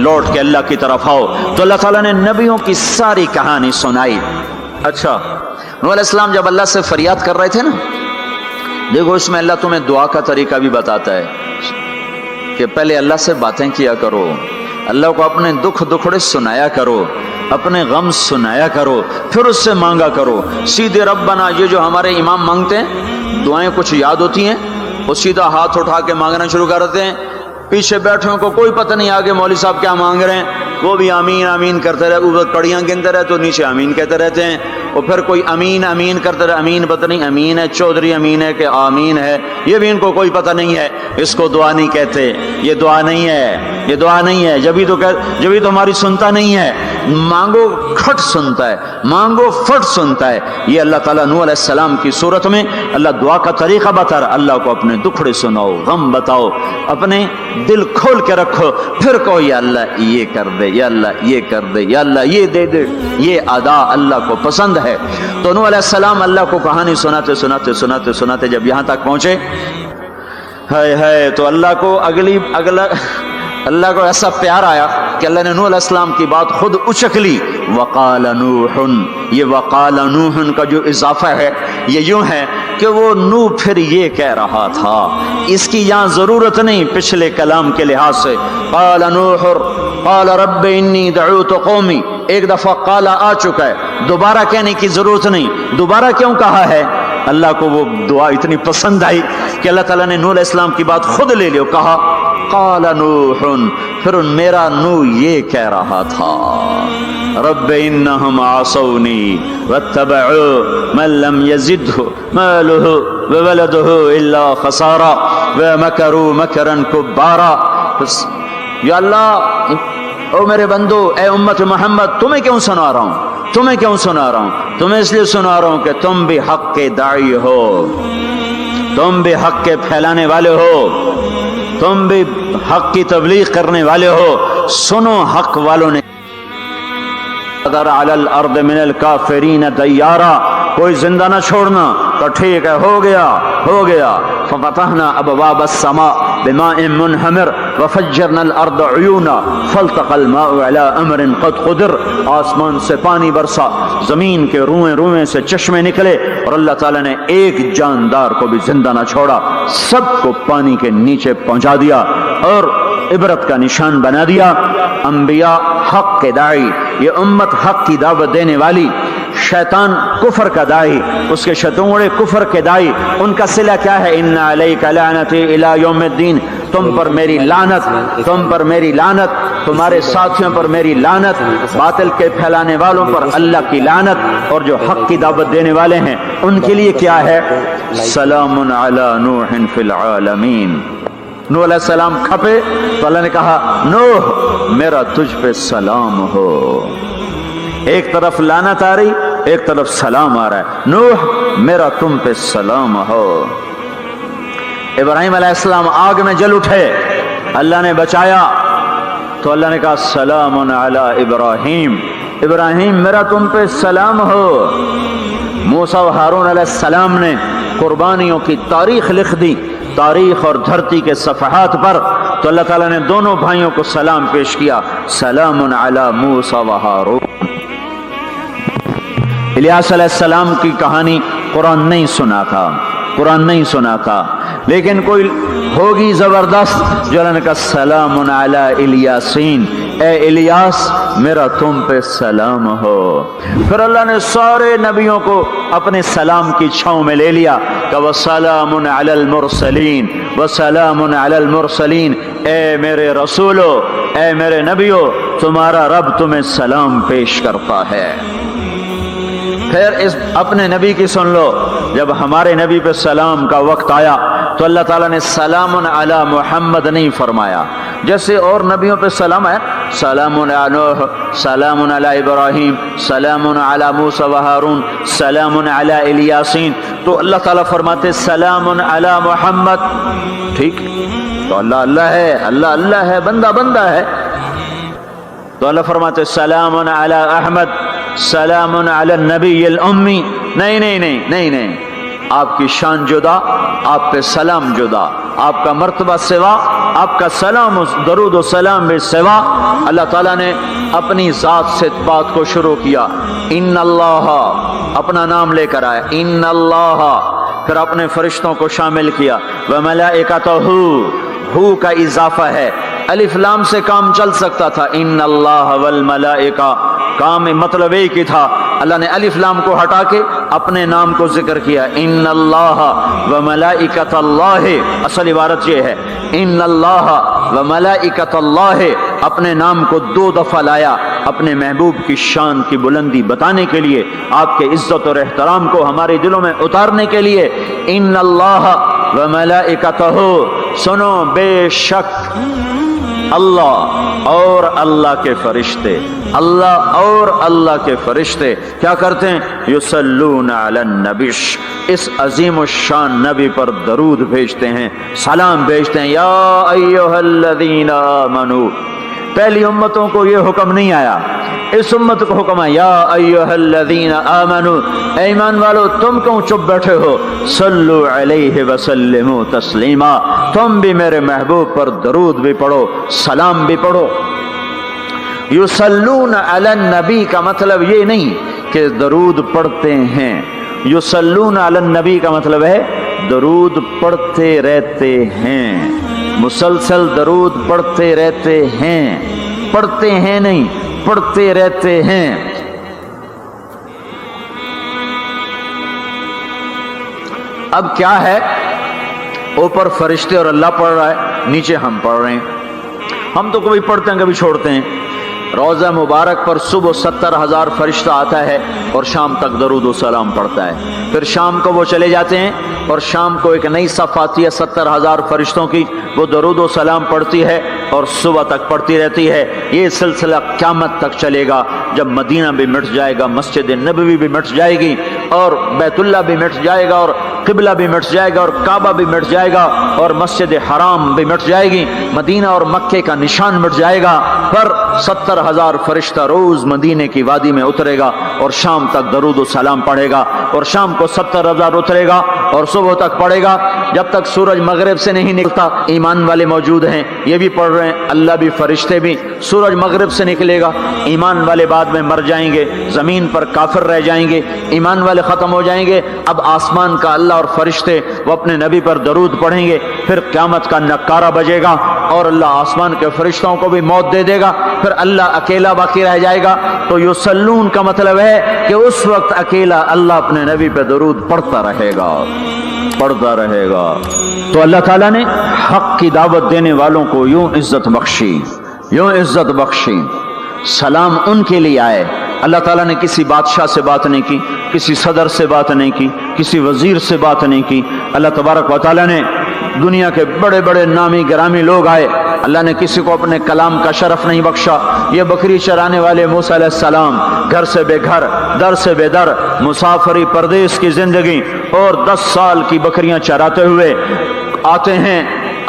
لوٹ کے اللہ کی طرف آؤ. تو اللہ تعالیٰ نے نبیوں کی ساری کہانی سنائی. اچھا نوح علیہ السلام جب اللہ سے فریاد کر رہے تھے نا، دیکھو اس میں اللہ تمہیں دعا کا طریقہ بھی بتاتا ہے کہ پہلے اللہ سے باتیں کیا کرو، اللہ کو اپنے دکھ دکھڑے سنایا کرو، اپنے غم سنایا کرو، پھر اس سے مانگا کرو. سیدھے ربنا یہ جو ہمارے امام مانگتے ہیں دعائیں کچھ یاد ہوتی ہیں، وہ سیدھا ہاتھ اٹھا کے مانگنا شروع کر دیتے ہیں. پیچھے بیٹھے کو کوئی پتہ نہیں آگے مولوی صاحب کیا مانگ رہے ہیں، وہ بھی آمین آمین کرتے رہے، اوپر کڑیاں گنتے رہے تو نیچے آمین کہتے رہتے ہیں. اور پھر کوئی امین امین کرتے رہے، امین پتہ نہیں امین ہے چودھری امین ہے کہ آمین ہے، یہ بھی ان کو کوئی پتہ نہیں ہے. اس کو دعا نہیں کہتے، یہ دعا نہیں ہے، یہ دعا نہیں ہے. جبھی تو ہماری سنتا نہیں ہے. مانگو کھٹ سنتا ہے، مانگو فٹ سنتا ہے. یہ اللہ تعالیٰ نوح علیہ السلام کی صورت میں اللہ دعا کا طریقہ بتا رہا. اللہ کو اپنے دکھڑے سناؤ، غم بتاؤ، اپنے دل کھول کے رکھو، پھر کہو یا اللہ یہ کر دے، یا اللہ یہ کر دے، یا اللہ یہ دے دے. یہ ادا اللہ کو پسند ہے. تو نوح علیہ السلام اللہ کو کہانی سناتے سناتے سناتے سناتے جب یہاں تک پہنچے، ہے تو اللہ کو اللہ کو ایسا پیار آیا کہ اللہ نے نوح علیہ السلام کی بات خود اچک لی. وقال نوح، یہ وقال نوح کا جو اضافہ ہے یہ یوں ہے کہ وہ نوح پھر یہ کہہ رہا تھا، اس کی یہاں ضرورت نہیں پچھلے کلام کے لحاظ سے. قال نوح قال رب انی دعوت قومی، ایک دفعہ قال آ چکا ہے، دوبارہ کہنے کی ضرورت نہیں. دوبارہ کیوں کہا ہے؟ اللہ کو وہ دعا اتنی پسند آئی کہ اللہ تعالیٰ نے نوح علیہ السلام کی بات خود لے لی. کہا قال نوح، پھر میرا نوح یہ کہہ رہا تھا رب انہم عصونی واتبعوا من لم یزدہ مالہ وولدہ الا خسارا ومکروا مکرا کبارا. یا اللہ، او میرے بندو، اے امت محمد، تمہیں کیوں سنا رہا ہوں؟ تمہیں کیوں سنا رہا ہوں؟ تمہیں اس لیے سنا رہا ہوں کہ تم بھی حق کے داعی ہو، تم بھی حق کے پھیلانے والے ہو، تم بھی حق کی تبلیغ کرنے والے ہو. سنو حق والوں نے اگر علی الارض من الکافرین دیارا، کوئی زندہ نہ چھوڑنا. تو ٹھیک ہے، ہو گیا. ففتحنا ابواب السماء بماء منہمر وفجرنا الارض عیونا فالتقى الماء على امر قد قدر. آسمان سے پانی برسا، زمین کے روئیں روئیں سے چشمے نکلے، اور اللہ تعالیٰ نے ایک جاندار کو بھی زندہ نہ چھوڑا، سب کو پانی کے نیچے پہنچا دیا اور عبرت کا نشان بنا دیا. انبیاء حق کے داعی، یہ امت حق کی دعوت دینے والی. شیطان کفر کا داعی، اس کے شتونڑے کفر کے داعی، ان کا صلہ کیا ہے؟ ان علیک لعنتی الی یوم الدین، تم پر میری لعنت، تم پر میری لعنت، تمہارے ساتھیوں پر میری لعنت، باطل کے پھیلانے والوں پر اللہ کی لعنت، اور جو حق کی دعوت دینے والے ہیں ان کے لیے کیا ہے؟ سلام علی نوح فی العالمین. نوح علیہ السلام کھپے تو اللہ نے کہا نوح میرا تجھ پہ سلام ہو. ایک طرف لعنت آ رہی، ایک طرف سلام آ رہا ہے. نوح میرا تم پہ سلام ہو. ابراہیم علیہ السلام آگ میں جل اٹھے، اللہ نے بچایا تو اللہ نے کہا سلام علی ابراہیم، ابراہیم میرا تم پہ سلام ہو. موسیٰ و ہارون علیہ السلام نے قربانیوں کی تاریخ لکھ دی، تاریخ اور دھرتی کے صفحات پر. تو اللہ تعالیٰ نے دونوں بھائیوں کو سلام پیش کیا، سلام علی موسیٰ و ہارون. الیاس علیہ السلام کی کہانی قرآن نہیں سنا تھا، قرآن نہیں سنا تھا، لیکن کوئی ہوگی زبردست جو اللہ نے کہا سلام علی الیاسین، اے الیاس میرا تم پہ سلام ہو. پھر اللہ نے سارے نبیوں کو اپنے سلام کی چھاؤں میں لے لیا کہ وسلام علی المرسلین، وسلام علی المرسلین، اے میرے رسولو، اے میرے نبیو، تمہارا رب تمہیں سلام پیش کرتا ہے. پھر اس اپنے نبی کی سن لو، جب ہمارے نبی پہ سلام کا وقت آیا تو اللہ تعالیٰ نے سلام علی محمد نہیں فرمایا، جیسے اور نبیوں پہ سلام ہے، سلام علی نوح، سلام علی ابراہیم، سلام علی موسیٰ و ہارون، سلام علی الیاسین. تو اللہ تعالیٰ فرماتے سلام علی محمد. ٹھیک، تو اللہ اللہ ہے، اللہ اللہ ہے، بندہ بندہ ہے. تو اللہ فرماتے سلام علی احمد، سلام علی النبی الامی. نہیں نہیں نہیں نہیں نہیں، آپ کی شان جدا، آپ پہ سلام جدا. आपका मर्तबा सिवा, आपका सलाम दरूद और सलाम भी सिवा। अल्लाह ताला ने अपनी ज़ात से बात को शुरू किया, इन्नल्लाह, अपना नाम लेकर आया, इन्नल्लाह, फिर अपने फरिश्तों को शामिल किया, व मलाइकतहू, हू का इजाफा है, अलिफ लाम से काम चल सकता था, इन्नल्लाह वल मलाइका, काम मतलब एक ही था, अल्लाह ने अलिफ लाम को हटा के अपने नाम को जिक्र किया, इन्नल्लाह व मलाइकतल्लाह, असल इबारत ये है, इन्नल्लाह व मलाइकतल्लाह, अपने नाम को 2 दफा लाया अपने महबूब की शान की बुलंदी बताने के लिए, आपके इज्जत और एहतराम को हमारे दिलों में उतारने के लिए, इन्नल्लाह व मलाइकतहू, सुनो बेशक अल्लाह और अल्लाह के फरिश्ते, अल्लाह और अल्लाह के फरिश्ते क्या करते हैं, युसल्लूना अलन नबिश, इस अजीम शान नबी पर दरूद भेजते हैं, सलाम भेजते हैं, या अय्युहल्लज़ीना आमनू। पहली उम्मतों को ये हुक्म नहीं आया, इस उम्मत को हुक्म है, या अय्युहल्लज़ीना आमनू, ऐ ईमान वालो तुम क्यों चुप बैठे हो, सल्लु अलैहि वसल्लिमू तस्लीमा, तुम भी मेरे महबूब पर दरूद भी पढ़ो, सलाम भी पढ़ो। युसल्लून अलन नबी का मतलब ये नहीं कि दरूद पढ़ते हैं, युसल्लून अलन नबी का मतलब है दरूद पढ़ते रहते हैं, मुसलसल दरूद पढ़ते रहते हैं, पढ़ते हैं नहीं, पढ़ते रहते हैं। अब क्या है, ऊपर फरिश्ते और अल्लाह पढ़ रहा है, नीचे हम पढ़ रहे हैं। हम तो कभी पढ़ते हैं कभी छोड़ते हैं। रोज़ा मुबारक पर सुबह 70,000 फरिश्ता आता है और शाम तक दरूद व सलाम पढ़ता है, फिर शाम को वो चले जाते हैं और शाम को एक नई सफ़ आती है 70,000 फरिश्तों की, वो दरूद व सलाम पढ़ती है और सुबह तक पढ़ती रहती है। ये सिलसिला क़यामत तक चलेगा, जब मदीना भी मिट जाएगा, मस्जिद नबवी भी मिट जाएगी और बैतुल्ला भी मिट जाएगा और क़िबला भी मिट जाएगा और काबा भी मिट जाएगा और मस्जिद हराम भी मिट जाएगी, मदीना और मक्के का निशान मिट जाएगा, पर 70,000 फरिश्ता रोज मदीने की वादी में उतरेगा और शाम तक दरूद व सलाम पढ़ेगा और शाम को 70,000 उतरेगा और सुबह तक पढ़ेगा, जब तक सूरज मगरिब से नहीं निकलता। ईमान वाले मौजूद हैं, ये भी पढ़ रहे हैं, अल्लाह भी फरिश्ते भी। सूरज मगरिब से निकलेगा, ईमान वाले बाद में मर जाएंगे, जमीन पर काफिर रह जाएंगे, ईमान वाले खत्म हो जाएंगे। अब आसमान का अल्लाह और फरिश्ते वो अपने नबी पर दरूद पढ़ेंगे, फिर क़यामत का नक्कारा बजेगा और अल्लाह आसमान के फरिश्तों को भी मौत दे देगा, फिर अल्लाह अकेला बाकी रह जाएगा। तो युसल्लून का मतलब है कि उस वक्त अकेला अल्लाह अपने नबी पे दरूद पढ़ता रहेगा, पढ़ता रहेगा। तो अल्लाह ताला ने हक की दावत देने वालों को यूं इज्जत बख्शी, यूं इज्जत बख्शी। सलाम उनके लिए आए। अल्लाह ताला ने किसी बादशाह से बात नहीं की, किसी सदर से बात नहीं की, किसी वजीर से बात नहीं की। अल्लाह तबारक व तआला ने दुनिया के बड़े बड़े नामी गिरामी लोग आए, अल्लाह ने किसी को अपने कलाम का शरफ नहीं बख्शा। ये बकरी चराने वाले मूसा अलैहिस्सलाम घर से बेघर, दर से बेदर, मुसाफरी परदेश की जिंदगी और 10 साल की बकरियां चराते हुए आते हैं,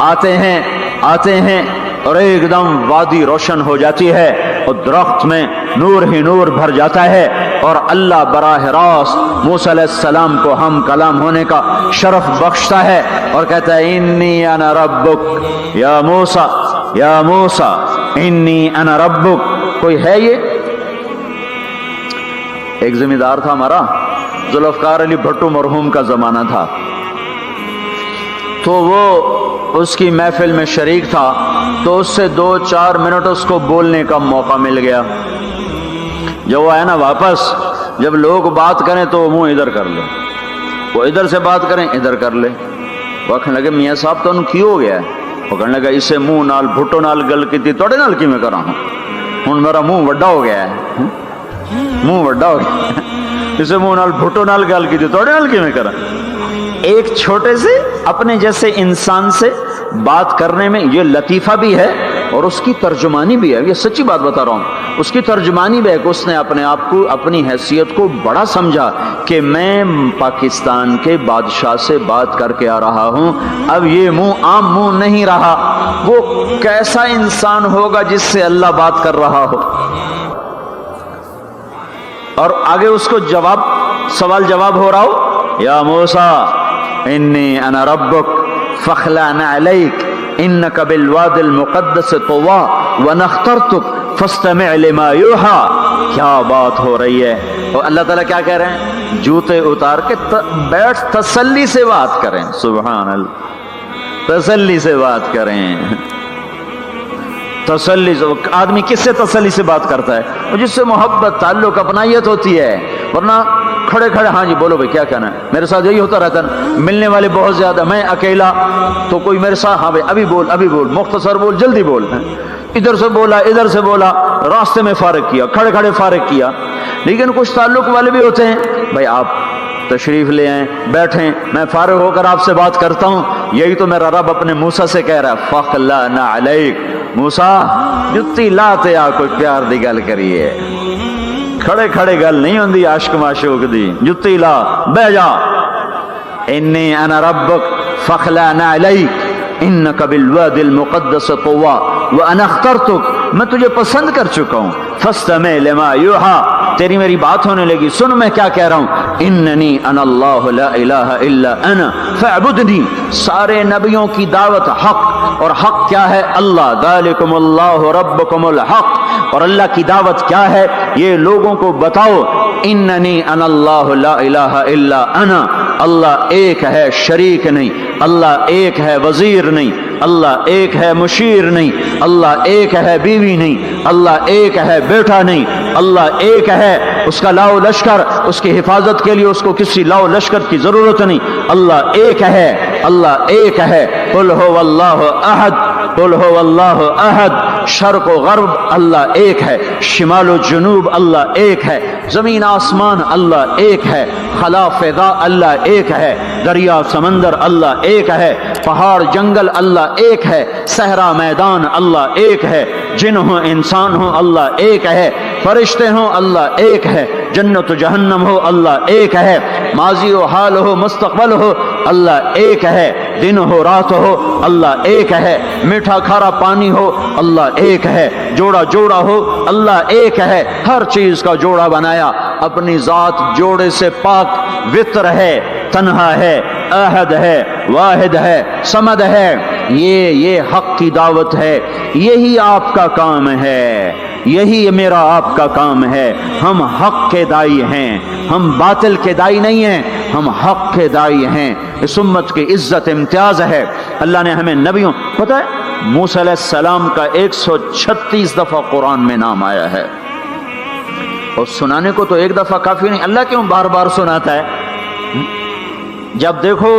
आते हैं, आते हैं और एकदम वादी रोशन हो जाती है और दरख्त में नूर ही नूर भर जाता है और अल्लाह बराह रास्त मूसा अलैहिस्सलाम को हम कलाम होने का शरफ बख्शता है और कहता है इन्नी अना रब्बुक या मूसा, या मूसा इन्नी अना रब्बुक। कोई है ये? एक जमींदार था हमारा, जुल्फ़कार अली भट्टो मरहूम का जमाना था, तो वो उसकी महफिल में शरीक था, तो उससे 2-4 मिनट उसको बोलने का मौका मिल गया। जब वो आया ना वापस, जब लोग बात करें तो मुंह इधर कर ले, वो इधर से बात करें इधर कर ले। वो कहने लगे मियाँ साहब तो की हो गया है? वो कहने लगा इसे मुंह नाल भुट्टो नाल गल की थोड़े नाल की मैं कर रहा हूँ, हूँ मेरा मुंह वड्डा हो गया है, मुंह वड्डा हो गया, इसे मुंह नाल भुट्टो नाल गल की थोड़े नाल की मैं करा। एक छोटे से अपने जैसे इंसान से बात करने में ये लतीफ़ा भी है और उसकी तर्जुमानी भी है। ये सच्ची बात बता रहा हूँ, उसकी तर्जुमानी भी है कि उसने अपने आप को, अपनी हैसियत को बड़ा समझा कि मैं पाकिस्तान के बादशाह से बात करके आ रहा हूँ, अब ये मुंह आम मुंह नहीं रहा। वो कैसा इंसान होगा जिससे अल्लाह बात कर रहा हो। और आगे उसको जवाब, सवाल जवाब हो रहा हो, या मूसा इन्नी अना रब्बुक, فخلع نعلیک انک بالواد المقدس طوا ونخترتک فاستمع لما یوحا. کیا بات ہو رہی ہے. اور اللہ تعالیٰ کیا کہہ رہے ہیں؟ جوتے اتار کے بیٹھ تسلی سے بات کریں. سبحان اللہ, تسلی سے بات کریں. تسلی سے آدمی کس سے تسلی سے بات کرتا ہے؟ اور جس سے محبت تعلق اپنائیت ہوتی ہے. ورنہ کھڑے کھڑے ہاں جی بولو بھائی کیا کہنا ہے. میرے ساتھ یہی ہوتا رہتا ہے, ملنے والے بہت زیادہ, میں اکیلا, تو کوئی میرے ساتھ ہاں بھائی ابھی بول مختصر بول جلدی بول. ادھر سے بولا ادھر سے بولا, راستے میں فارغ کیا, کھڑے کھڑے فارغ کیا. لیکن کچھ تعلق والے بھی ہوتے ہیں, بھائی آپ تشریف لے آئیں, بیٹھیں, میں فارغ ہو کر آپ سے بات کرتا ہوں. یہی تو میرا رب اپنے موسیٰ سے کہہ رہا ہے, فخلعنا علیک. موسیٰ جتی لاتے آ کوئی پیار دی گل کریے, کھڑے کھڑے گل نہیں ہوندی عاشق معشوق دی. جتی لا بہ جا. انی انا ربک فخلعنا علیک انک بالواد المقدس طوا وانا اخترتک. میں تجھے پسند کر چکا ہوں. فاستمع لما یوحا, تیری میری بات ہونے لگی, سن میں کیا کہہ رہا ہوں. اننی انا اللہ لا الہ الا انا فاعبدنی. سارے نبیوں کی دعوت حق, اور حق کیا ہے؟ اللہ. ذالکم اللہ ربکم الحق. اور اللہ کی دعوت کیا ہے؟ یہ لوگوں کو بتاؤ, اننی انا اللہ لا الہ الا انا. اللہ ایک ہے, شریک نہیں. اللہ ایک ہے, وزیر نہیں. اللہ ایک ہے, مشیر نہیں. اللہ ایک ہے, بیوی نہیں. اللہ ایک ہے, بیٹا نہیں. اللہ ایک ہے, اس کا لاؤ لشکر, اس کی حفاظت کے لیے اس کو کسی لاؤ لشکر کی ضرورت نہیں. اللہ ایک ہے, اللہ ایک ہے. قل هو اللہ احد, قل هو اللہ احد. شرق و غرب اللہ ایک ہے, شمال و جنوب اللہ ایک ہے, زمین آسمان اللہ ایک ہے, خلا فضا اللہ ایک ہے, دریا سمندر اللہ ایک ہے, پہاڑ جنگل اللہ ایک ہے, صحرا میدان اللہ ایک ہے, جن ہوں انسان ہوں اللہ ایک ہے, فرشتے ہوں اللہ ایک ہے, جنت و جہنم ہو اللہ ایک ہے, ماضی و حال ہو مستقبل ہو اللہ ایک ہے, دن ہو رات ہو اللہ ایک ہے, میٹھا کھارا پانی ہو اللہ ایک ہے, جوڑا جوڑا ہو اللہ ایک ہے. ہر چیز کا جوڑا بنایا, اپنی ذات جوڑے سے پاک, وطر ہے, تنہا ہے, احد ہے, واحد ہے, صمد ہے. یہ حق کی دعوت ہے. یہی آپ کا کام ہے, یہی میرا آپ کا کام ہے. ہم حق کے دائی ہیں, ہم باطل کے دائی نہیں ہیں, ہم حق کے دائی ہیں. اس امت کی عزت امتیاز ہے. اللہ نے ہمیں نبیوں, پتہ ہے موسیٰ علیہ السلام کا 136 دفعہ قرآن میں نام آیا ہے, اور سنانے کو تو ایک دفعہ کافی نہیں. اللہ کیوں بار بار سناتا ہے؟ جب دیکھو,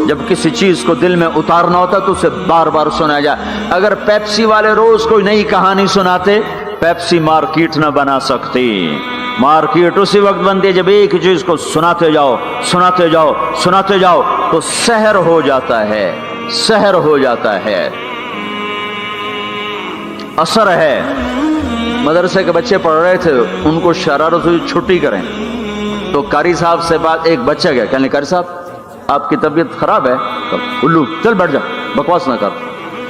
جب کسی چیز کو دل میں اتارنا ہوتا تو اسے بار بار سنایا جائے. اگر پیپسی والے روز کوئی نئی کہانی سناتے, پیپسی مارکیٹ نہ بنا سکتی. مارکیٹ اسی وقت بنتی ہے جب ایک ہی چیز کو سناتے جاؤ سناتے جاؤ سناتے جاؤ, تو سحر ہو جاتا ہے, سحر ہو جاتا ہے, اثر ہے. مدرسے کے بچے پڑھ رہے تھے, ان کو شرارت ہوئی چھٹی کریں, تو قاری صاحب سے بات, ایک بچہ گیا, کہنے قاری صاحب آپ کی طبیعت خراب ہے. الو چل بیٹھ جا, بکواس نہ کر.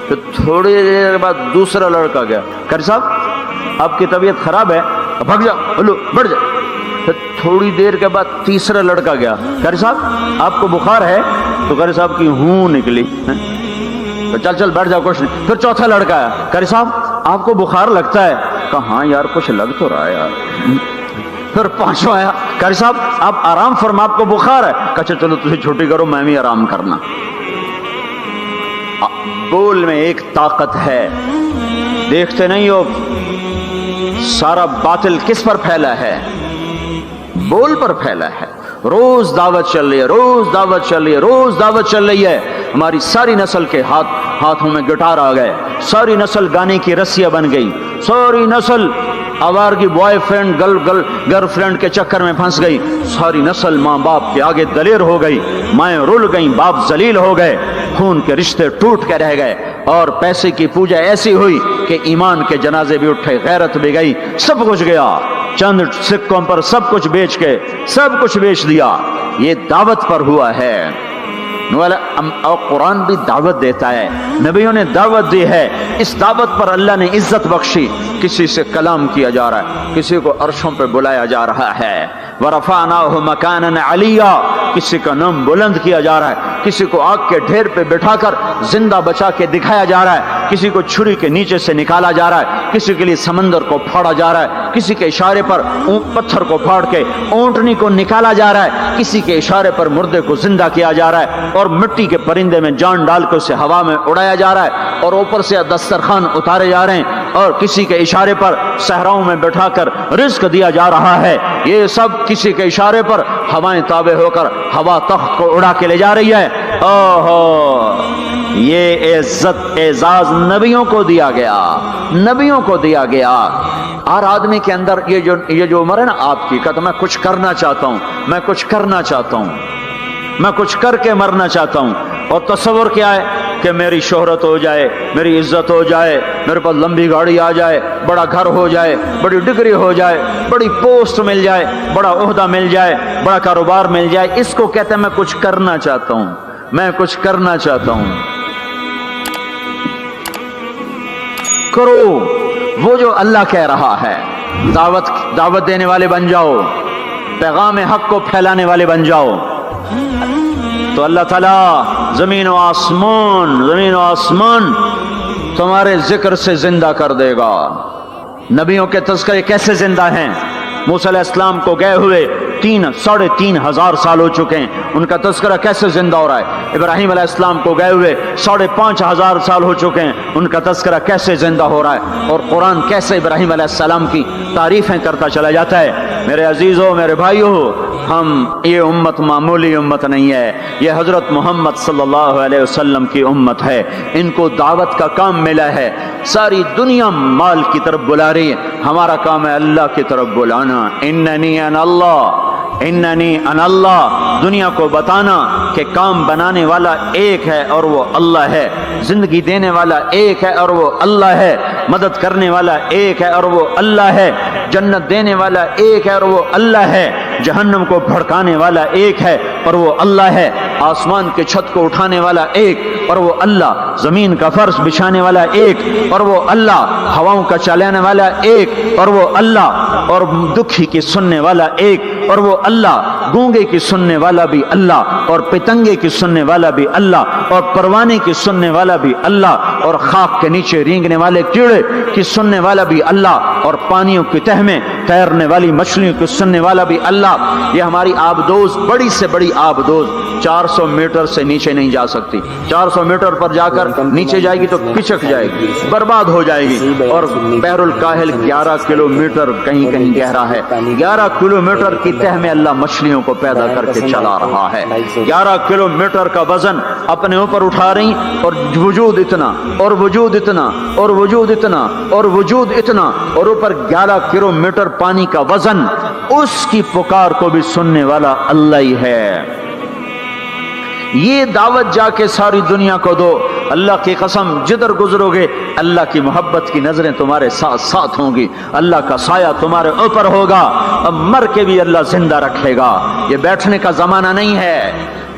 پھر تھوڑی دیر بعد دوسرا لڑکا گیا, قاری صاحب آپ کی طبیعت خراب ہے, بھگ جا, الو بیٹھ جا. پھر تھوڑی دیر کے بعد تیسرا لڑکا گیا, قاری صاحب آپ کو بخار ہے, تو قاری صاحب کی ہوں نکلی, چل چل بیٹھ جا کچھ نہیں. پھر چوتھا لڑکا آیا, قاری صاحب آپ کو بخار لگتا ہے, کہا ہاں یار کچھ لگ تو رہا ہے یار. پھر پانچواں آیا, قاری صاحب آپ آرام فرما, آپ کو بخار ہے, کہا چلو تجھے چھٹی کرو, میں بھی آرام کرنا. بول میں ایک طاقت ہے, دیکھتے نہیں ہو سارا باطل کس پر پھیلا ہے؟ بول پر پھیلا ہے. روز دعوت چل رہی ہے, روز دعوت چل رہی ہے, روز دعوت چل رہی ہے. ہماری ساری نسل کے ہاتھوں میں گٹار آ گئے, ساری نسل گانے کی رسیاں بن گئی, ساری نسل آوارگی بوائے فرینڈ گرل فرینڈ کے چکر میں پھنس گئی, ساری نسل ماں باپ کے آگے دلیر ہو گئی, مائیں رل گئیں, باپ ذلیل ہو گئے, خون کے رشتے ٹوٹ کے رہ گئے, اور پیسے کی پوجا ایسی ہوئی کہ ایمان کے جنازے بھی اٹھے, غیرت بھی گئی, سب کچھ گیا. چند سکوں پر سب کچھ بیچ کے سب کچھ بیچ دیا. یہ دعوت پر ہوا ہے. اور قرآن بھی دعوت دیتا ہے, نبیوں نے دعوت دی ہے. اس دعوت پر اللہ نے عزت بخشی. کسی سے کلام کیا جا رہا ہے, کسی کو عرشوں پہ بلایا جا رہا ہے, वरफ़अनाहु मकानन अलिया, किसी का नाम बुलंद किया जा रहा है, किसी को आग के ढेर पे बिठाकर जिंदा बचा के दिखाया जा रहा है, किसी को छुरी के नीचे से निकाला जा रहा है, किसी के लिए समंदर को फाड़ा जा रहा है, किसी के इशारे पर पत्थर को फाड़ के ऊंटनी को निकाला जा रहा है, किसी के इशारे पर मुर्दे को जिंदा किया जा रहा है, और मिट्टी के परिंदे में जान डाल के उसे हवा में उड़ाया जा रहा है, और ऊपर से दस्तरखान उतारे जा रहे हैं, और किसी के इशारे पर सहराओं में बैठाकर रिस्क दिया जा रहा है। ये सब किसी के इशारे पर हवाएं ताबे होकर हवा तख्त को उड़ा के ले जा रही है। ओहो, ये इज्जत एजाज नबियों को दिया गया, नबियों को दिया गया। हर आदमी के अंदर ये जो उम्र है ना आपकी, कहता मैं कुछ करना चाहता हूं, मैं कुछ करना चाहता हूं, मैं कुछ करके मरना चाहता हूं। और तस्वर क्या है कि मेरी शोहरत हो जाए, मेरी इज्जत हो जाए, मेरे पास लंबी गाड़ी आ जाए, बड़ा घर हो जाए, बड़ी डिग्री हो जाए, बड़ी पोस्ट मिल जाए, बड़ा ओहदा मिल जाए, बड़ा कारोबार मिल जाए। इसको कहते हैं मैं कुछ करना चाहता हूं, मैं कुछ करना चाहता हूं। करो वो जो अल्लाह कह रहा है, दावत देने वाले बन जाओ, पैगाम हक को फैलाने वाले बन जाओ, तो अल्लाह ताला जमीन और आसमान तुम्हारे जिक्र से जिंदा कर देगा। नबियों के तज़किरे कैसे जिंदा हैं? मूसा अलैहिस्सलाम को गए हुए 3,500 साल हो चुके हैं, उनका तज़किरा कैसे जिंदा हो रहा है? इब्राहीम अलैहिस्सलाम को गए हुए 5,500 साल हो चुके हैं, उनका तज़किरा कैसे जिंदा हो रहा है? और कुरान कैसे इब्राहीम अलैहिस्सलाम की तारीफें करता चला जाता है। मेरे अजीजों, मेरे भाइयों, हम ये उम्मत मामूली उम्मत नहीं है, ये हजरत मोहम्मद सल्लल्लाहु अलैहि वसल्लम की उम्मत है। इनको दावत का काम मिला है, सारी दुनिया माल की तरफ बुला रही है, हमारा काम है अल्लाह की तरफ बुलाना। इन्ननी अनल्लाह, दुनिया को बताना कि काम बनाने वाला एक है और वो अल्लाह है, जिंदगी देने वाला एक है और वो अल्लाह है, मदद करने वाला एक है और वो अल्लाह है, जन्नत देने वाला एक है और वो अल्लाह है, जहन्नम को भड़काने वाला एक है और वो अल्लाह है, आसमान के छत को उठाने वाला एक और वो अल्लाह, जमीन का फर्श बिछाने वाला एक और वो अल्लाह, हवाओं का चलाने वाला एक और वो अल्लाह, और दुखी की सुनने वाला एक और वो अल्लाह, गूंगे की सुनने वाला भी अल्लाह, और पितंगे की सुनने वाला भी अल्लाह, और परवाने की सुनने वाला भी अल्लाह, और खाक के नीचे रेंगने वाले कीड़े की सुनने वाला भी अल्लाह, और पानियों की तह में तैरने वाली मछलियों की सुनने वाला भी अल्लाह। ये हमारी आबदोज, बड़ी से बड़ी आबदोज 400 मीटर से नीचे नहीं जा सकती, 400 मीटर पर जाकर नीचे जाएगी तो पिचक जाएगी, बर्बाद हो जाएगी। और बहरुल काहिल 11 किलोमीटर कहीं कहीं गहरा है, 11 किलोमीटर की तह में अल्लाह मछलियों को पैदा करके चला रहा है। 11 किलोमीटर का वजन अपने ऊपर उठा रही, और वजूद इतना और वजूद इतना और वजूद इतना और वजूद इतना, और ऊपर 11 किलोमीटर पानी का वजन। उसकी पुकार को भी सुनने वाला अल्लाह ही है। ये दावत जाके सारी दुनिया को दो, अल्लाह की कसम जिधर गुजरोगे अल्लाह की मोहब्बत की नजरें तुम्हारे साथ साथ होंगी, अल्लाह का साया तुम्हारे ऊपर होगा, अब मर के भी अल्लाह जिंदा रखेगा। ये बैठने का जमाना नहीं है।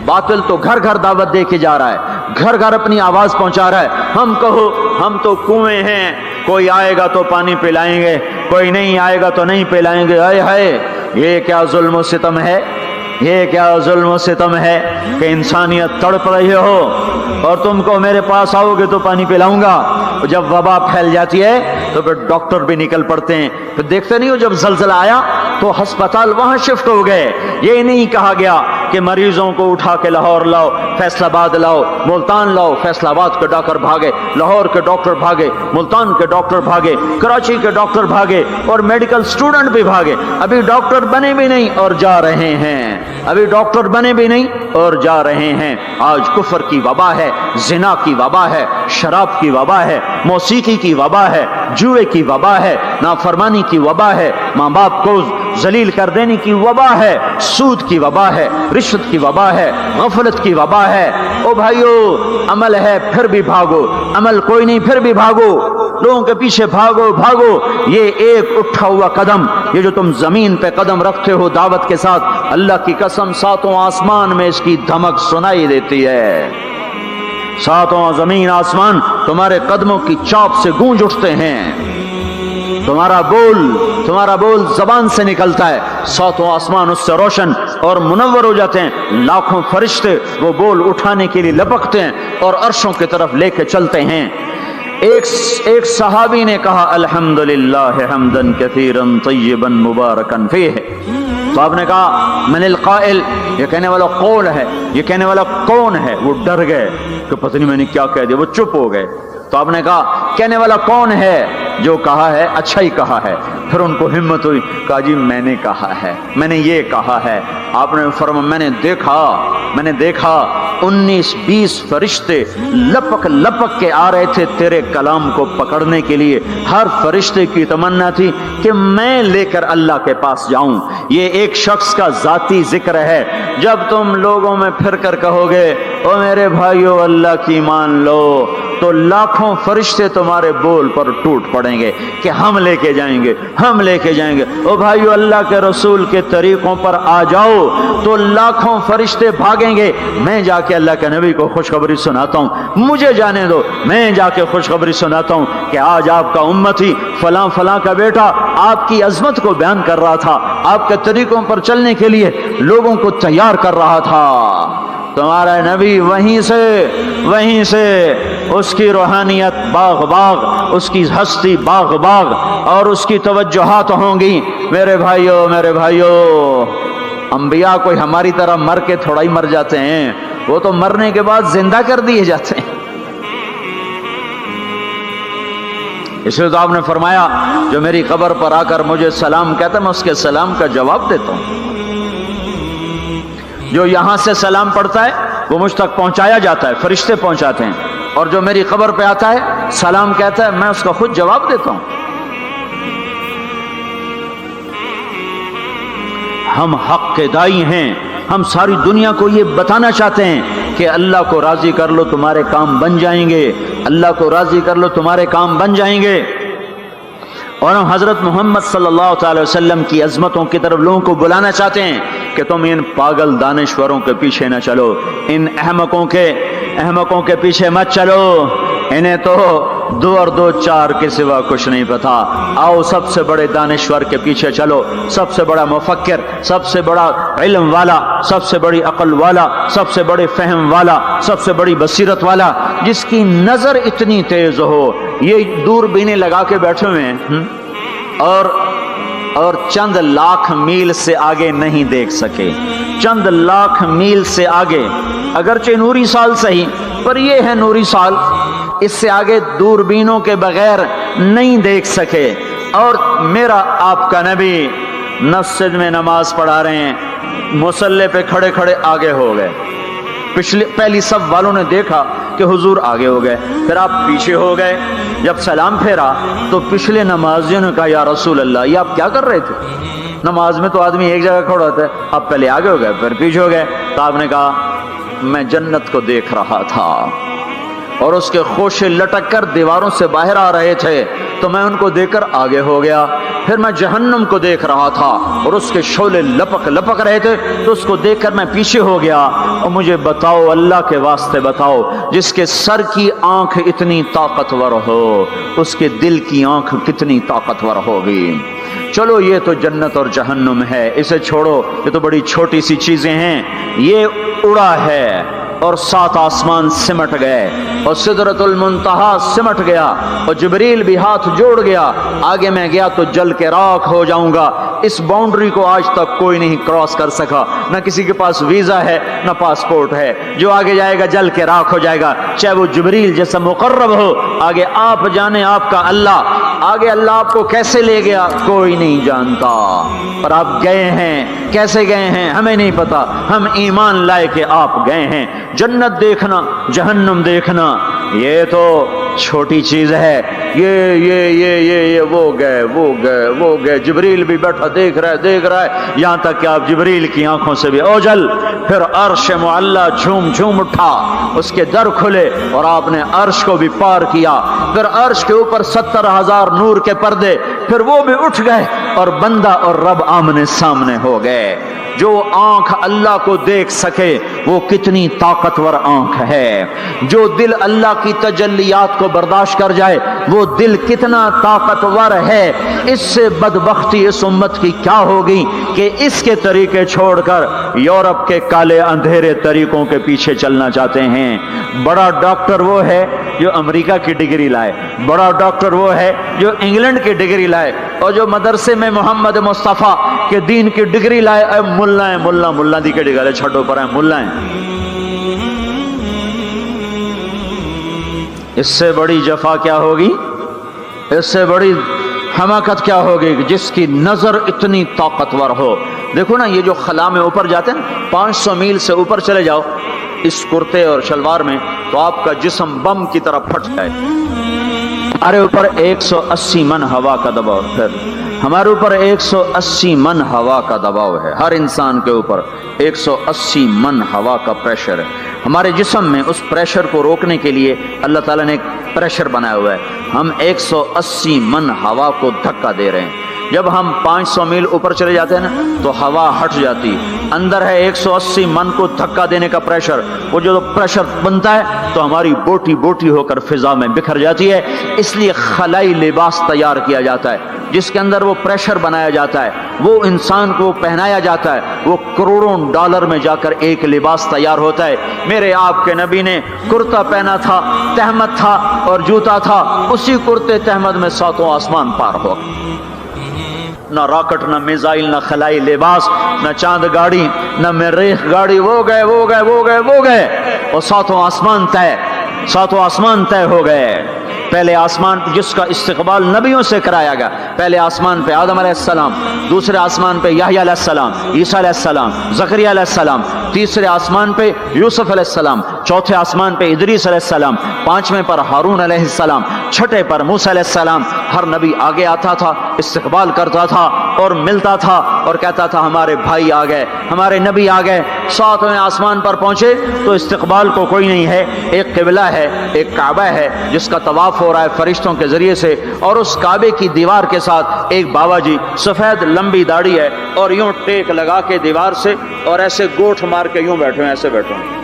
बातिल तो घर घर दावत दे के जा रहा है, घर घर अपनी आवाज पहुंचा रहा है। हम कहो हम तो कुएं हैं, कोई आएगा तो पानी पिलाएंगे, कोई नहीं आएगा तो नहीं पिलाएंगे। हाय हाय, ये क्या जुल्म सितम है, ये क्या जुल्म सितम है कि इंसानियत तड़प रही हो और तुमको मेरे पास आओगे तो पानी पिलाऊंगा। जब वबा फैल जाती है तो फिर डॉक्टर भी निकल पड़ते हैं। फिर देखते नहीं हो जब जलजला आया तो अस्पताल वहां शिफ्ट हो गए। ये नहीं कहा गया कि मरीजों को उठा के लाहौर लाओ, फैसलाबाद लाओ, मुल्तान लाओ। फैसलाबाद के डॉक्टर भागे, लाहौर के डॉक्टर भागे, मुल्तान के डॉक्टर भागे, कराची के डॉक्टर भागे, और मेडिकल स्टूडेंट भी भागे। अभी डॉक्टर बने भी नहीं और जा रहे हैं, अभी डॉक्टर बने भी नहीं और जा रहे हैं। आज कुफर की वबा है, जिना की वबा है, शराब की वबा है, मौसीकी की वबा है, जुए की वबा है, नाफरमानी की वबा है, माँ बाप को जलील कर देने की वबा है, सूद की वबा है, रिश्वत की वबा है, गफलत की वबा है। ओ भाइयों, अमल है फिर भी भागो, अमल कोई नहीं फिर भी भागो, लोगों के पीछे भागो भागो। ये एक उठा हुआ कदम, ये जो तुम जमीन पे कदम रखते हो दावत के साथ, अल्लाह की कसम सातों आसमान में इसकी धमक सुनाई देती है। सातों जमीन आसमान तुम्हारे कदमों की चाप से गूंज उठते हैं। तुम्हारा बोल जबान से निकलता है, सातों आसमान उससे रोशन और मुनव्वर हो जाते हैं। लाखों फरिश्ते वो बोल उठाने के लिए लपकते हैं और अर्शों की तरफ लेके चलते हैं। एक सहाबी ने कहा अल्हम्दुलिल्लाह हम्दन कसीरन तय्यबन मुबारकन फीह। तो आपने कहा मनिल काइल, ये कहने वाला कौन है, ये कहने वाला कौन है? वो डर गए कि पता नहीं मैंने क्या कह दिया, वो चुप हो गए। तो आपने कहा कहने वाला कौन है? जो कहा है अच्छा ही कहा है। फिर उनको हिम्मत हुई, कहा जी मैंने कहा है, मैंने ये कहा है। आपने फरमाया मैंने देखा 19-20 फरिश्ते लपक लपक के आ रहे थे तेरे कलाम को पकड़ने के लिए। हर फरिश्ते की तमन्ना थी कि मैं लेकर अल्लाह के पास जाऊं। ये एक शख्स का जाती जिक्र है। जब तुम लोगों में फिर कर कहोगे ओ मेरे भाइयों अल्लाह की मान लो, तो लाखों फरिश्ते तुम्हारे बोल पर टूट पड़ेंगे कि हम लेके जाएंगे, हम लेके जाएंगे। ओ भाइयों अल्लाह के रसूल के तरीकों पर आ जाओ तो लाखों फरिश्ते भागेंगे। मैं जाके अल्लाह के नबी को खुशखबरी सुनाता हूँ, मुझे जाने दो, मैं जाके खुशखबरी सुनाता हूँ कि आज आपका उम्मती फलां फलां का बेटा आपकी अजमत को बयान कर रहा था, आपके तरीकों पर चलने के लिए लोगों को तैयार कर रहा था। तुम्हारा नबी वहीं से उसकी रूहानियत बाग बाग, उसकी हस्ती बाग बाग और उसकी तवज्जुहात होंगी। मेरे भाइयों अंबिया कोई हमारी तरह मर के थोड़ा ही मर जाते हैं, वो तो मरने के बाद जिंदा कर दिए जाते हैं। इसलिए तो आपने फरमाया जो मेरी कब्र पर आकर मुझे सलाम कहता मैं उसके सलाम का जवाब देता हूं। जो यहां से सलाम पढ़ता है वो मुझ तक पहुंचाया जाता है, फरिश्ते पहुंचाते हैं, और जो मेरी कब्र पे आता है सलाम कहता है मैं उसका खुद जवाब देता हूं। हम हक के दाई हैं, हम सारी दुनिया को ये बताना चाहते हैं कि अल्लाह को राजी कर लो तुम्हारे काम बन जाएंगे, अल्लाह को राजी कर लो तुम्हारे काम बन जाएंगे। और हम हजरत मोहम्मद सल्लल्लाहु अलैहि वसल्लम की अजमतों की तरफ लोगों को बुलाना चाहते हैं कि तुम इन पागल दानिश्वरों के पीछे न चलो, इन अहमकों के पीछे मत चलो, इन्हें तो 2 और 2 4 के सिवा कुछ नहीं पता। आओ सबसे बड़े दानिश्वर के पीछे चलो, सबसे बड़ा मुफक्किर, सबसे बड़ा इल्म वाला, सबसे बड़ी अक्ल वाला, सबसे बड़े फहम वाला, सबसे बड़ी बसीरत वाला, जिसकी नजर इतनी तेज हो। ये दूरबीनें लगा के बैठे हुए हैं और चंद लाख मील से आगे नहीं देख सके, चंद लाख मील से आगे, अगरचे नूरी साल सही पर ये है नूरी साल, इससे आगे दूरबीनों के बगैर नहीं देख सके। और मेरा आपका नबी मस्जिद में नमाज पढ़ा रहे हैं, मुसल्ले पे खड़े खड़े आगे हो गए। पहली सब वालों ने देखा कि हुजूर आगे हो गए, फिर आप पीछे हो गए। जब सलाम फेरा तो पिछले नमाजियों ने कहा या रसूल अल्लाह ये आप क्या कर रहे थे? नमाज में तो आदमी एक जगह खड़ा होता है, आप पहले आगे हो गए फिर पीछे हो गए। तो आपने कहा मैं जन्नत को देख रहा था और उसके खोशे लटक कर दीवारों से बाहर आ रहे थे, तो मैं उनको देखकर आगे हो गया। फिर मैं जहन्नम को देख रहा था और उसके शोले लपक लपक रहे थे, तो उसको देखकर मैं पीछे हो गया। और मुझे बताओ, अल्लाह के वास्ते बताओ, जिसके सर की आंख इतनी ताकतवर हो, उसके दिल की आंख कितनी ताकतवर होगी। चलो ये तो जन्नत और जहन्नुम है, इसे छोड़ो, ये तो बड़ी छोटी सी चीजें हैं। ये उड़ा है और 7 आसमान सिमट गए और सिदरतुल मुंतहा सिमट गया और जिब्रील भी हाथ जोड़ गया। आगे मैं गया तो जल के राख हो जाऊंगा। इस बाउंड्री को आज तक कोई नहीं क्रॉस कर सका, न किसी के पास वीजा है न पासपोर्ट है। जो आगे जाएगा जल के राख हो जाएगा, चाहे वो जिब्रील जैसा मुकर्रब हो। आगे आप जाने आपका अल्लाह, आगे अल्लाह आपको कैसे ले गया कोई नहीं जानता, पर आप गए हैं। कैसे गए हैं हमें नहीं पता, हम ईमान लाए के आप गए हैं। जन्नत देखना, जहन्नम देखना, ये तो छोटी चीज है। ये वो गए जिब्रील भी बैठा देख रहा है, यहां तक कि आप जिब्रील की आंखों से भी ओझल। फिर अर्श मुअल्ला झूम झूम उठा, उसके दर खुले और आपने अर्श को भी पार किया। फिर अर्श के ऊपर 70,000 नूर के पर्दे, फिर वो भी उठ गए और बंदा और रब आमने सामने हो गए। जो आंख अल्लाह को देख सके وہ کتنی طاقتور آنکھ ہے. جو دل اللہ کی تجلیات کو برداشت کر جائے وہ دل کتنا طاقتور ہے. اس سے بدبختی اس امت کی کیا ہوگی کہ اس کے طریقے چھوڑ کر یورپ کے کالے اندھیرے طریقوں کے پیچھے چلنا چاہتے ہیں. بڑا ڈاکٹر وہ ہے جو امریکہ کی ڈگری لائے, بڑا ڈاکٹر وہ ہے جو انگلینڈ کی ڈگری لائے, اور جو مدرسے میں محمد مصطفیٰ کے دین کی ڈگری لائے اے ملا ہیں, ملا دی کے ڈگری چھٹو پر ہیں ملا ہیں. اس سے بڑی جفا کیا ہوگی, اس سے بڑی حماقت کیا ہوگی جس کی نظر اتنی طاقتور ہو. دیکھو نا یہ جو خلا میں اوپر جاتے ہیں 500 میل سے اوپر چلے جاؤ اس کرتے اور شلوار میں تو آپ کا جسم بم کی طرح پھٹ جائے. ہمارے اوپر 180 من ہوا کا دباؤ, پھر ہمارے اوپر 180 من ہوا کا دباؤ ہے. ہر انسان کے اوپر 180 من ہوا کا پریشر ہے. ہمارے جسم میں اس پریشر کو روکنے کے لیے اللہ تعالیٰ نے ایک پریشر بنایا ہوا ہے. ہم 180 من ہوا کو دھکا دے رہے ہیں. جب ہم 500 میل اوپر چلے جاتے ہیں نا تو ہوا ہٹ جاتی. اندر ہے 180 من کو دھکا دینے کا پریشر. وہ جو پریشر بنتا ہے تو ہماری بوٹی بوٹی ہو کر فضا میں بکھر جاتی ہے. اس لیے خلائی لباس تیار کیا جاتا ہے جس کے اندر وہ پریشر بنایا جاتا ہے, وہ انسان کو پہنایا جاتا ہے. وہ کروڑوں ڈالر میں جا کر ایک لباس تیار ہوتا ہے. میرے آپ کے نبی نے کرتا پہنا تھا, تہمت تھا اور جوتا تھا. اسی کرتے تہمت میں 7 آسمان پار ہو. نہ راکٹ, نہ میزائل, نہ خلائی لباس, نہ چاند گاڑی, نہ مریخ گاڑی. وہ گئے وہ گئے وہ گئے وہ گئے اور 7 آسمان طے, 7 آسمان طے ہو گئے. پہلے آسمان جس کا استقبال نبیوں سے کرایا گیا, پہلے آسمان پہ آدم علیہ السلام, دوسرے آسمان پہ یحییٰ علیہ السلام, عیسیٰ علیہ السلام, زکریا علیہ السلام, تیسرے آسمان پہ یوسف علیہ السلام, چوتھے آسمان پہ ادریس علیہ السلام, 5ویں پر ہارون علیہ السلام, 6ٹھے پر موسیٰ علیہ السلام. ہر نبی آگے آتا تھا, استقبال کرتا تھا اور ملتا تھا اور کہتا تھا ہمارے بھائی آ گئے, ہمارے نبی آ گئے. 7ویں آسمان پر پہنچے تو استقبال کو کوئی نہیں ہے. ایک قبلہ ہے, ایک کعبہ ہے جس کا طواف ہو رہا ہے فرشتوں کے ذریعے سے, اور اس کعبے کی دیوار کے ساتھ ایک بابا جی, سفید لمبی داڑھی ہے اور یوں ٹیک لگا کے دیوار سے اور ایسے گوٹھ مار کے یوں بیٹھے ہیں, ایسے بیٹھے ہیں.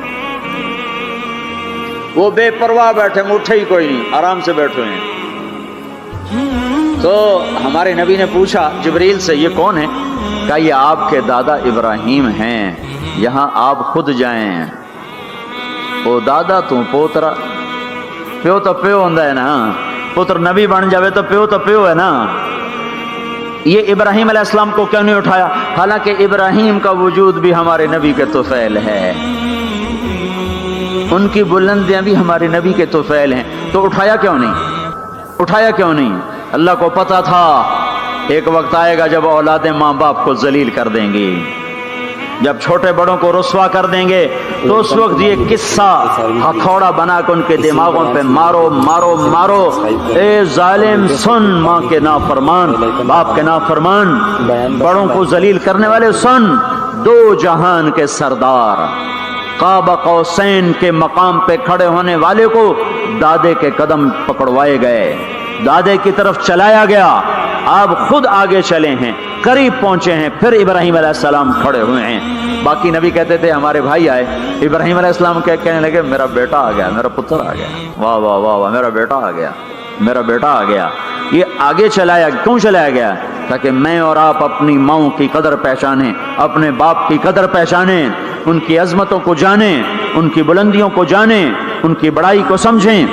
وہ بے پرواہ بیٹھے, اٹھے ہی کوئی نہیں, آرام سے بیٹھے ہیں. تو ہمارے نبی نے پوچھا جبریل سے یہ کون ہے؟ کہا یہ آپ کے دادا ابراہیم ہیں, یہاں آپ خود جائیں. او دادا تو پوترا, پیو تو پیو ہوندا ہے نا, پتر نبی بن جاوے تو پیو ہے نا. یہ ابراہیم علیہ السلام کو کیوں نہیں اٹھایا؟ حالانکہ ابراہیم کا وجود بھی ہمارے نبی کے طفیل ہے, ان کی بلندیاں بھی ہمارے نبی کے طفیل ہیں. تو اٹھایا کیوں نہیں, اٹھایا کیوں نہیں؟ اللہ کو پتا تھا ایک وقت آئے گا جب اولادیں ماں باپ کو ذلیل کر دیں گی, جب چھوٹے بڑوں کو رسوا کر دیں گے تو اس وقت یہ قصہ ہتھوڑا بنا کے ان کے دماغوں پہ مارو مارو مارو. اے ظالم سن, ماں کے نافرمان, باپ کے نافرمان, بڑوں کو ذلیل کرنے والے سن. 2 جہان کے سردار, قاب قوسین کے مقام پہ کھڑے ہونے والے کو دادے کے قدم پکڑوائے گئے, دادے کی طرف چلایا گیا. آپ خود آگے چلے ہیں, قریب پہنچے ہیں, پھر ابراہیم علیہ السلام کھڑے ہوئے ہیں. باقی نبی کہتے تھے ہمارے بھائی آئے, ابراہیم علیہ السلام کہنے لگے میرا بیٹا آ گیا, میرا پتر آ گیا. واہ واہ واہ واہ, میرا بیٹا آ گیا, میرا بیٹا آ گیا. یہ آگے چلایا, کیوں چلایا گیا؟ تاکہ میں اور آپ اپنی ماؤں کی قدر پہچانیں, اپنے باپ کی قدر پہچانیں, ان کی عظمتوں کو جانیں, ان کی بلندیوں کو جانیں, ان کی بڑائی کو سمجھیں.